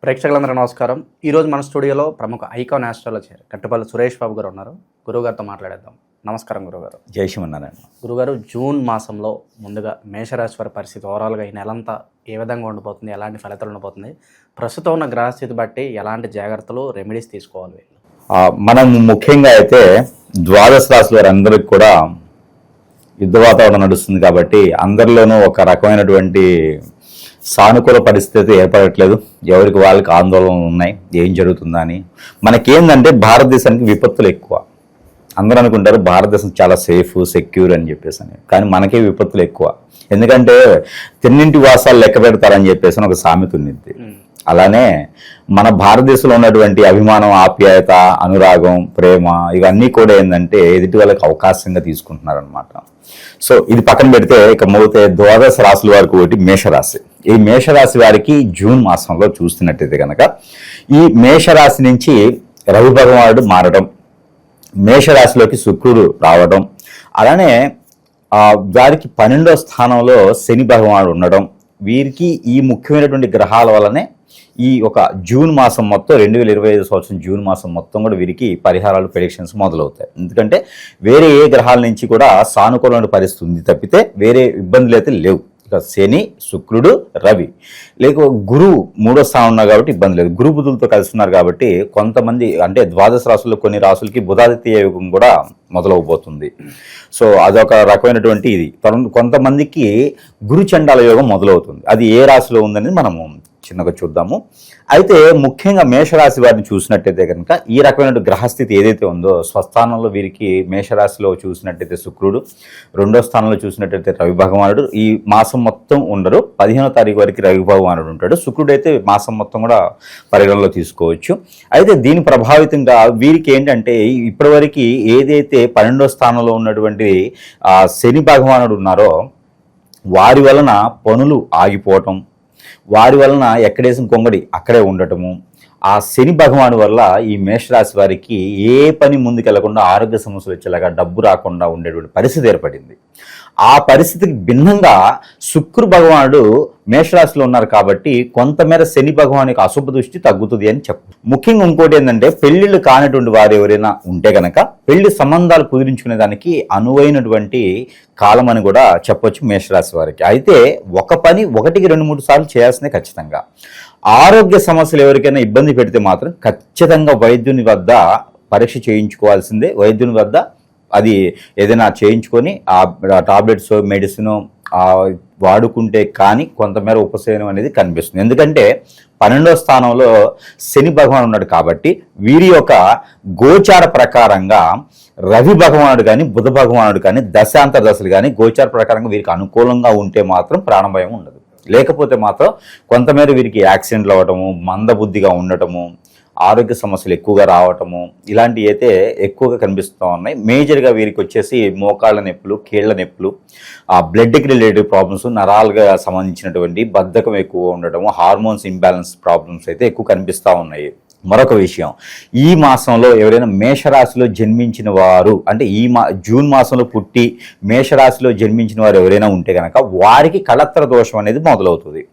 ప్రేక్షకులందరూ నమస్కారం. ఈరోజు మన స్టూడియోలో ప్రముఖ ఐకాన్ ఆస్ట్రాలజర్ కట్టుపల్లి సురేష్ బాబు గారు ఉన్నారు. గురువుగారితో మాట్లాడేద్దాం. నమస్కారం గురుగారు. జై శ్రీమన్నారాయణ. గురుగారు, జూన్ మాసంలో ముందుగా మేషరాశి వారి పరిస్థితి ఓవరాల్గా ఈ నెలంతా ఏ విధంగా ఉండిపోతుంది, ఎలాంటి ఫలితాలు ఉండిపోతుంది, ప్రస్తుతం ఉన్న గ్రహస్థితి బట్టి ఎలాంటి జాగ్రత్తలు రెమెడీస్ తీసుకోవాలి? మనం ముఖ్యంగా అయితే ద్వాదశ రాశుల వారి అందరికి కూడా యుద్ధ వాతావరణం నడుస్తుంది కాబట్టి అందరిలోనూ ఒక రకమైనటువంటి సానుకూల పరిస్థితి ఏర్పడట్లేదు. ఎవరికి వాళ్ళకి ఆందోళనలు ఉన్నాయి, ఏం జరుగుతుందా అని. మనకేందంటే భారతదేశానికి విపత్తులు ఎక్కువ. అందరూ అనుకుంటారు భారతదేశం చాలా సేఫ్ సెక్యూర్ అని చెప్పేసి అని, కానీ మనకే విపత్తులు ఎక్కువ. ఎందుకంటే తిన్నింటి వాసాలు లెక్క పెడతారని చెప్పేసి ఒక సామెత ఉంది. అలానే మన భారతదేశంలో ఉన్నటువంటి అభిమానం, ఆప్యాయత, అనురాగం, ప్రేమ ఇవన్నీ కూడా ఏంటంటే ఎదుటి వాళ్ళకి అవకాశంగా తీసుకుంటున్నారనమాట. సో ఇది పక్కన పెడితే ఇక మొదటి ద్వాదశ రాశుల వారికి ఒకటి మేషరాశి. ఈ మేషరాశి వారికి జూన్ మాసంలో చూస్తున్నట్టయితే కనుక ఈ మేషరాశి నుంచి రవి భగవానుడు మారడం, మేషరాశిలోకి శుక్రుడు రావడం, అలానే వారికి 12వ స్థానంలో శని భగవానుడు ఉండడం, వీరికి ఈ ముఖ్యమైనటువంటి గ్రహాల వల్లనే ఈ ఒక జూన్ మాసం మొత్తం 2025 సంవత్సరం జూన్ మాసం మొత్తం కూడా వీరికి పరిహారాలు, ప్రెడిక్షన్స్ మొదలవుతాయి. ఎందుకంటే వేరే ఏ గ్రహాల నుంచి కూడా సానుకూలమైన పరిస్థితి ఉంది తప్పితే వేరే ఇబ్బందులు అయితే లేవు. ఇక శని, శుక్రుడు, రవి లేక గురువు 3వ స్థానం ఉన్నారు కాబట్టి ఇబ్బంది లేదు. గురు బుధులతో కలిసి ఉన్నారు కాబట్టి కొంతమంది అంటే ద్వాదశ రాశుల్లో కొన్ని రాశులకి బుధాదిత్య యోగం కూడా మొదలవబోతుంది. సో అదొక రకమైనటువంటి ఇది. కొంతమందికి గురు చండాల యోగం మొదలవుతుంది. అది ఏ రాశిలో ఉందనేది మనము చిన్నగా చూద్దాము. అయితే ముఖ్యంగా మేషరాశి వారిని చూసినట్టయితే కనుక ఈ రకమైన గ్రహస్థితి ఏదైతే ఉందో స్వస్థానంలో వీరికి మేషరాశిలో చూసినట్టయితే శుక్రుడు, 2వ స్థానంలో చూసినట్టయితే రవి భగవానుడు ఈ మాసం మొత్తం ఉండరు. 15వ తారీఖు వరకు రవి భగవానుడు ఉంటాడు. శుక్రుడు అయితే మాసం మొత్తం కూడా పరిగణలో తీసుకోవచ్చు. అయితే దీని ప్రభావితంగా వీరికి ఏంటంటే ఇప్పటివరకు ఏదైతే 12వ స్థానంలో ఉన్నటువంటి శని భగవానుడు ఉన్నారో వారి వలన పనులు ఆగిపోవటం, వారి వలన ఎక్కడేసిన కొంగడి అక్కడే ఉండటము, ఆ శని భగవాను వల్ల ఈ మేషరాశి వారికి ఏ పని ముందుకెళ్లకుండా ఆరోగ్య సమస్యలు వచ్చేలాగా డబ్బు రాకుండా ఉండేటువంటి పరిస్థితి ఏర్పడింది. ఆ పరిస్థితికి భిన్నంగా శుక్రు భగవానుడు మేషరాశిలో ఉన్నారు కాబట్టి కొంతమేర శని భగవాన్ యొక్క అశుభ దృష్టి తగ్గుతుంది అని చెప్పు. ముఖ్యంగా ఇంకోటి ఏంటంటే పెళ్లిళ్ళు కానటువంటి వారు ఎవరైనా ఉంటే గనక పెళ్లి సంబంధాలు కుదిరించుకునే దానికి అనువైనటువంటి కాలం అని కూడా చెప్పొచ్చు మేషరాశి వారికి. అయితే ఒక పని 1-2-3 సార్లు చేయాల్సిందే ఖచ్చితంగా. ఆరోగ్య సమస్యలు ఎవరికైనా ఇబ్బంది పెడితే మాత్రం ఖచ్చితంగా వైద్యుని వద్ద పరీక్ష చేయించుకోవాల్సిందే. వైద్యుని వద్ద అది ఏదైనా చేయించుకొని ఆ టాబ్లెట్స్, మెడిసిన్ వాడుకుంటే కానీ కొంతమేర ఉపశమనం అనేది కనిపిస్తుంది. ఎందుకంటే 12వ స్థానంలో శని భగవానుడు ఉన్నాడు కాబట్టి వీరి యొక్క గోచార ప్రకారంగా రవి భగవానుడు కానీ బుధ భగవానుడు కానీ దశాంతర దశలు కానీ గోచార ప్రకారంగా వీరికి అనుకూలంగా ఉంటే మాత్రం ప్రాణభయం ఉండదు. లేకపోతే మాత్రం కొంతమేర వీరికి యాక్సిడెంట్లు అవ్వటము, మందబుద్ధిగా ఉండటము, ఆరోగ్య సమస్యలు ఎక్కువగా రావటము ఇలాంటివి అయితే ఎక్కువగా కనిపిస్తూ ఉన్నాయి. మేజర్గా వీరికి వచ్చేసి మోకాళ్ళ నొప్పులు, కీళ్ల నొప్పులు, బ్లడ్కి రిలేటెడ్ ప్రాబ్లమ్స్, నరాలుగా సంబంధించినటువంటి బద్ధకం ఎక్కువ ఉండటము, హార్మోన్స్ ఇంబ్యాలెన్స్ ప్రాబ్లమ్స్ అయితే ఎక్కువ కనిపిస్తూ ఉన్నాయి. మరొక విషయం, ఈ మాసంలో ఎవరైనా మేషరాశిలో జన్మించిన వారు అంటే జూన్ మాసంలో పుట్టి మేషరాశిలో జన్మించిన వారు ఎవరైనా ఉంటే కనుక వారికి కళత్ర దోషం అనేది మొదలవుతుంది.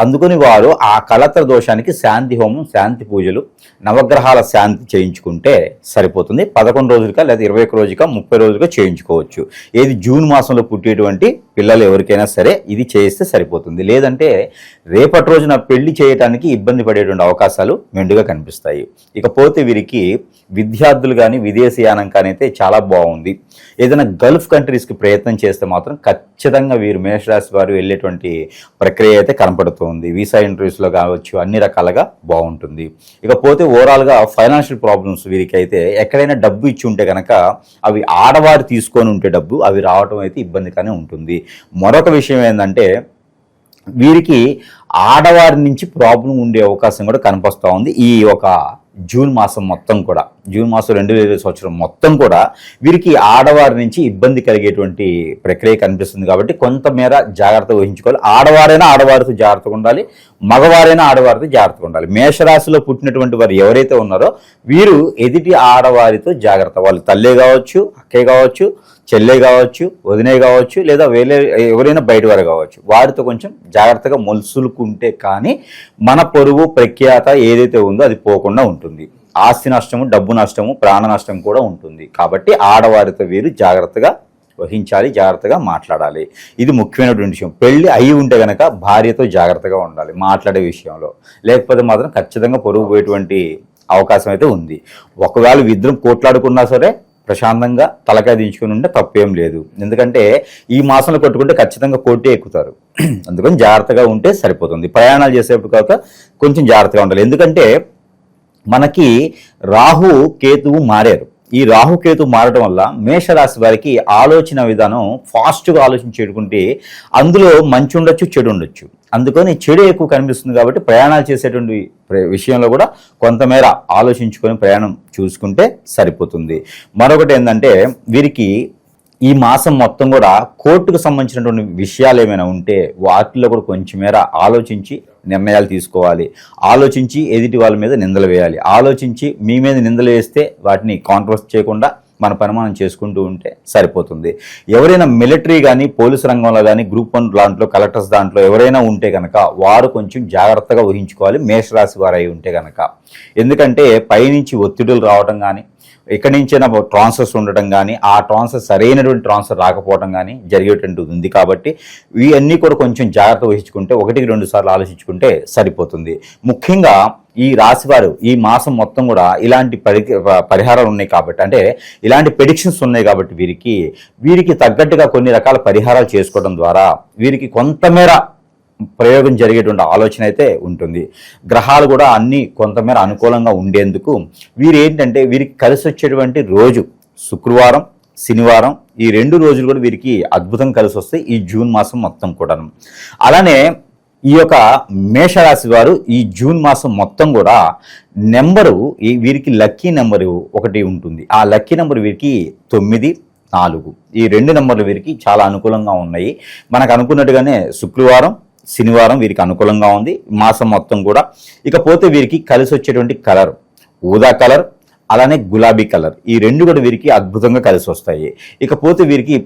అందుకని వారు ఆ కళత్ర దోషానికి శాంతి హోమం, శాంతి పూజలు, నవగ్రహాల శాంతి చేయించుకుంటే సరిపోతుంది. 11 రోజులుగా లేదా 21 రోజుగా 30 రోజులుగా చేయించుకోవచ్చు. ఏది జూన్ మాసంలో పుట్టేటువంటి పిల్లలు ఎవరికైనా సరే ఇది చేస్తే సరిపోతుంది. లేదంటే రేపటి రోజున పెళ్లి చేయడానికి ఇబ్బంది పడేటువంటి అవకాశాలు మెండుగా కనిపిస్తాయి. ఇకపోతే వీరికి విద్యార్థులు కానీ విదేశీయానం కానీ అయితే చాలా బాగుంది. ఏదైనా గల్ఫ్ కంట్రీస్కి ప్రయత్నం చేస్తే మాత్రం ఖచ్చితంగా వీరు మేషరాశి వారు వెళ్ళేటువంటి ప్రక్రియ అయితే కనపడుతుంది. వీసా ఇంటర్వ్యూస్లో కావచ్చు, అన్ని రకాలుగా బాగుంటుంది. ఇకపోతే ఓవరాల్గా ఫైనాన్షియల్ ప్రాబ్లమ్స్ వీరికి అయితే ఎక్కడైనా డబ్బు ఇచ్చి ఉంటే కనుక అవి ఆడవారు తీసుకొని ఉంటే డబ్బు అవి రావడం అయితే ఇబ్బందిగానే ఉంటుంది. మరొక విషయం ఏంటంటే వీరికి ఆడవారి నుంచి ప్రాబ్లం ఉండే అవకాశం కూడా కనిపిస్తూ ఉంది. ఈ ఒక జూన్ మాసం మొత్తం కూడా, జూన్ మాసం 2020 సంవత్సరం మొత్తం కూడా వీరికి ఆడవారి నుంచి ఇబ్బంది కలిగేటువంటి ప్రక్రియ కనిపిస్తుంది. కాబట్టి కొంతమేర జాగ్రత్త వహించుకోవాలి. ఆడవారైనా ఆడవారితో జాగ్రత్తగా ఉండాలి, మగవారైనా ఆడవారితో జాగ్రత్తగా ఉండాలి. మేషరాశిలో పుట్టినటువంటి వారు ఎవరైతే ఉన్నారో వీరు ఎదుటి ఆడవారితో జాగ్రత్త, వాళ్ళు తల్లే కావచ్చు, అక్కే కావచ్చు, చెల్లె కావచ్చు, వదినే కావచ్చు, లేదా వేరే ఎవరైనా బయట వారు కావచ్చు, వారితో కొంచెం జాగ్రత్తగా మొలుసులుకుంటే కానీ మన పొరుగు ప్రఖ్యాత ఏదైతే ఉందో అది పోకుండా ఉంటుంది. ఆస్తి నష్టము, డబ్బు నష్టము, ప్రాణ నష్టం కూడా ఉంటుంది. కాబట్టి ఆడవారితో వీరు జాగ్రత్తగా వహించాలి, జాగ్రత్తగా మాట్లాడాలి. ఇది ముఖ్యమైనటువంటి విషయం. పెళ్లి అయి ఉంటే కనుక భార్యతో జాగ్రత్తగా ఉండాలి మాట్లాడే విషయంలో, లేకపోతే మాత్రం ఖచ్చితంగా పొరుగు పోయేటువంటి అవకాశం అయితే ఉంది. ఒకవేళ ఇద్దరం కోట్లాడుకున్నా సరే ప్రశాంతంగా తలకాయ దించుకుని ఉంటే తప్పేం లేదు. ఎందుకంటే ఈ మాసంలో కొట్టుకుంటే ఖచ్చితంగా కోర్టే ఎక్కుతారు. అందుకని జాగ్రత్తగా ఉంటే సరిపోతుంది. ప్రయాణాలు చేసేప్పుడు కాక కొంచెం జాగ్రత్తగా ఉండాలి. ఎందుకంటే మనకి రాహు కేతువు మారారు. ఈ రాహుకేతు మారడం వల్ల మేషరాశి వారికి ఆలోచన విధానం ఫాస్ట్గా ఆలోచించేటుకుంటే అందులో మంచి ఉండొచ్చు, చెడు ఉండొచ్చు. అందుకని చెడు ఎక్కువ కనిపిస్తుంది. కాబట్టి ప్రయాణాలు చేసేటువంటి విషయంలో కూడా కొంతమేర ఆలోచించుకొని ప్రయాణం చూసుకుంటే సరిపోతుంది. మరొకటి ఏంటంటే వీరికి ఈ మాసం మొత్తం కూడా కోర్టుకు సంబంధించినటువంటి విషయాలు ఏమైనా ఉంటే వాటిల్లో కూడా కొంచెం మేర ఆలోచించి నిర్ణయాలు తీసుకోవాలి. ఆలోచించి ఎదుటి వాళ్ళ మీద నిందలు వేయాలి. ఆలోచించి మీ మీద నిందలు వేస్తే వాటిని కాంట్రవర్స్ చేయకుండా మన పని మనం చేసుకుంటూ ఉంటే సరిపోతుంది. ఎవరైనా మిలిటరీ కానీ, పోలీసు రంగంలో కానీ, గ్రూప్ 1 దాంట్లో, కలెక్టర్స్ దాంట్లో ఎవరైనా ఉంటే కనుక వారు కొంచెం జాగ్రత్తగా ఊహించుకోవాలి మేషరాశి వారు అయి ఉంటే కనుక. ఎందుకంటే పైనుంచి ఒత్తిడులు రావడం కానీ, ఎక్కడి నుంచైనా ట్రాన్స్ఫర్స్ ఉండటం కానీ, ఆ ట్రాన్స్ఫర్ సరైనటువంటి ట్రాన్స్ఫర్ రాకపోవడం కానీ జరిగేటువంటి ఉంది. కాబట్టి ఇవన్నీ కూడా కొంచెం జాగ్రత్త వహించుకుంటే 1-2 సార్లు ఆలోచించుకుంటే సరిపోతుంది. ముఖ్యంగా ఈ రాశివారు ఈ మాసం మొత్తం కూడా ఇలాంటి పరిహారాలు ఉన్నాయి కాబట్టి, అంటే ఇలాంటి ప్రెడిక్షన్స్ ఉన్నాయి కాబట్టి వీరికి తగ్గట్టుగా కొన్ని రకాల పరిహారాలు చేసుకోవడం ద్వారా వీరికి కొంతమేర ప్రయోగం జరిగేటువంటి ఆలోచన అయితే ఉంటుంది. గ్రహాలు కూడా అన్నీ కొంతమేర అనుకూలంగా ఉండేందుకు వీరికి కలిసి వచ్చేటువంటి రోజు శుక్రవారం, శనివారం, ఈ 2 రోజులు కూడా వీరికి అద్భుతం కలిసి వస్తాయి ఈ జూన్ మాసం మొత్తం కూడా. అలానే ఈ యొక్క మేషరాశి వారు ఈ జూన్ మాసం మొత్తం కూడా నెంబరు వీరికి లక్కీ నెంబరు ఒకటి ఉంటుంది. ఆ లక్కీ నెంబర్ వీరికి 9, 4 ఈ 2 నెంబర్లు వీరికి చాలా అనుకూలంగా ఉన్నాయి. మనకు అనుకున్నట్టుగానే శుక్రవారం, శనివారం వీరికి అనుకూలంగా ఉంది మాసం మొత్తం కూడా. ఇకపోతే వీరికి కలిసి వచ్చేటువంటి కలర్ ఊదా కలర్, అలానే గులాబీ కలర్, ఈ 2 కూడా వీరికి అద్భుతంగా కలిసి వస్తాయి. ఇకపోతే వీరికి ఈ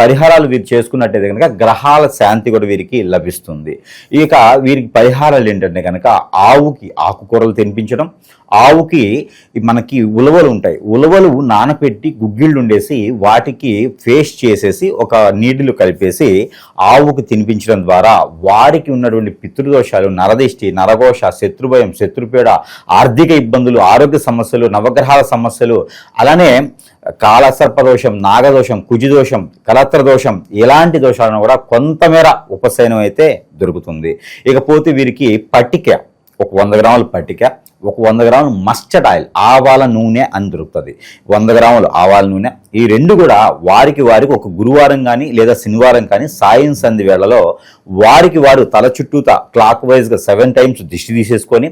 పరిహారాలు వీరు చేసుకున్నట్టయితే కనుక గ్రహాల శాంతి కూడా వీరికి లభిస్తుంది. ఇక వీరికి పరిహారాలు ఏంటంటే కనుక ఆవుకి ఆకుకూరలు తినిపించడం, ఆవుకి మనకి ఉలవలు ఉంటాయి, ఉలవలు నానపెట్టి గుగ్గిళ్ళు ఉండేసి వాటికి పేస్ట్ చేసేసి ఒక నీటిలో కలిపేసి ఆవుకు తినిపించడం ద్వారా వారికి ఉన్నటువంటి పితృదోషాలు, నరదిష్టి, నరఘోష, శత్రుభయం, శత్రుపీడ, ఆర్థిక ఇబ్బందులు, ఆరోగ్య సమస్యలు, నవగ్రహాల సమస్యలు, అలానే కాలసర్పదోషం, నాగదోషం, కుజిదోషం, కలత్ర దోషం, ఇలాంటి దోషాలను కూడా కొంతమేర ఉపశమనం అయితే దొరుకుతుంది. ఇకపోతే వీరికి పట్టిక, ఒక 100 గ్రాముల పట్టిక, ఒక 100 గ్రాములు మస్టర్డ్ ఆయిల్ ఆవాల నూనె అని దొరుకుతుంది. 100 గ్రాములు ఆవాల నూనె, ఈ 2 కూడా వారికి ఒక గురువారం కానీ లేదా శనివారం కానీ సాయం సంధి వేళలో వారు తల చుట్టూత క్లాక్ వైజ్గా 7 టైమ్స్ దిష్టి తీసేసుకొని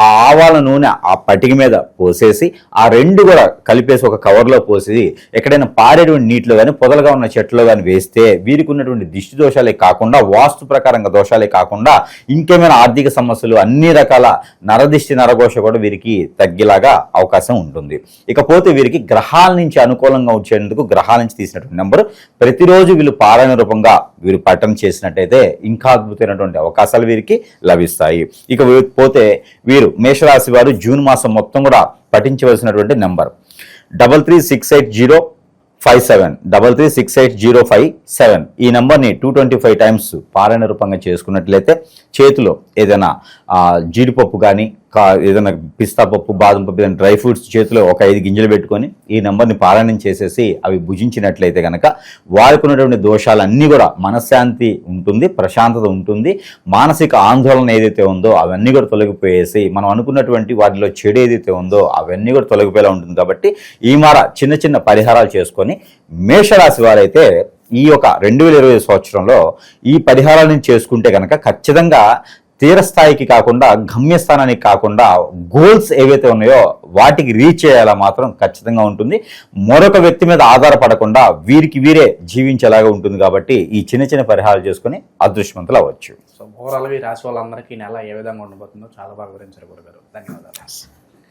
ఆ ఆవాల నూనె ఆ పట్టిక మీద పోసేసి ఆ 2 కూడా కలిపేసి ఒక కవర్లో పోసి ఎక్కడైనా పారేటువంటి నీటిలో కానీ పొదలుగా ఉన్న చెట్లో కానీ వేస్తే వీరికి ఉన్నటువంటి దిష్టి దోషాలే కాకుండా, వాస్తు ప్రకారంగా దోషాలే కాకుండా ఇంకేమైనా ఆర్థిక సమస్యలు, అన్ని రకాల నరదిష్టి, నరఘోష కూడా వీరికి తగ్గేలాగా అవకాశం ఉంటుంది. ఇకపోతే వీరికి గ్రహాల నుంచి అనుకూలంగా వచ్చేందుకు గ్రహాల నుంచి తీసినటువంటి నెంబరు ప్రతిరోజు వీళ్ళు పారాయణ రూపంగా వీరు పఠనం చేసినట్టయితే ఇంకా అద్భుతమైనటువంటి అవకాశాలు వీరికి లభిస్తాయి. ఇక పోతే వీరు మేషరాశి వారు జూన్ మాసం మొత్తం కూడా పఠించవలసినటువంటి నెంబర్ 336805 336805 ఈ నెంబర్ని 225 టైమ్స్ పారాయణ రూపంగా చేసుకున్నట్లయితే చేతిలో ఏదైనా జీడిపప్పు కానీ, ఏదైనా పిస్తా పప్పు, బాదం పప్పు, ఏదైనా డ్రై ఫ్రూట్స్ చేతిలో ఒక 5 గింజలు పెట్టుకొని ఈ నెంబర్ని పారాయణం చేసేసి అవి భుజించినట్లయితే కనుక వారికి ఉన్నటువంటి దోషాలన్నీ కూడా మనశ్శాంతి ఉంటుంది, ప్రశాంతత ఉంటుంది, మానసిక ఆందోళన ఏదైతే ఉందో అవన్నీ కూడా తొలగిపోయేసి మనం అనుకున్నటువంటి వాటిలో చెడు ఏదైతే ఉందో అవన్నీ కూడా తొలగిపోయేలా ఉంటుంది. కాబట్టి ఈ మార చిన్న చిన్న పరిహారాలు చేసుకొని మేషరాశి వారైతే ఈ యొక్క 2020 సంవత్సరంలో ఈ పరిహారాలను చేసుకుంటే కనుక ఖచ్చితంగా తీరస్థాయికి కాకుండా, గమ్యస్థానానికి కాకుండా గోల్స్ ఏవైతే ఉన్నాయో వాటికి రీచ్ అయ్యేలా మాత్రం ఖచ్చితంగా ఉంటుంది. మరొక వ్యక్తి మీద ఆధారపడకుండా వీరికి వీరే జీవించేలాగా ఉంటుంది. కాబట్టి ఈ చిన్న చిన్న పరిహారాలు చేసుకుని అదృష్టవంతులు అవ్వచ్చు. సో ఓవరాల్గా ఈ రాశి వాళ్ళందరికీ నెల ఏ విధంగా ఉండబోతుందో చాలా బాగా వివరించారు గురుగారు. ధన్యవాదాలు.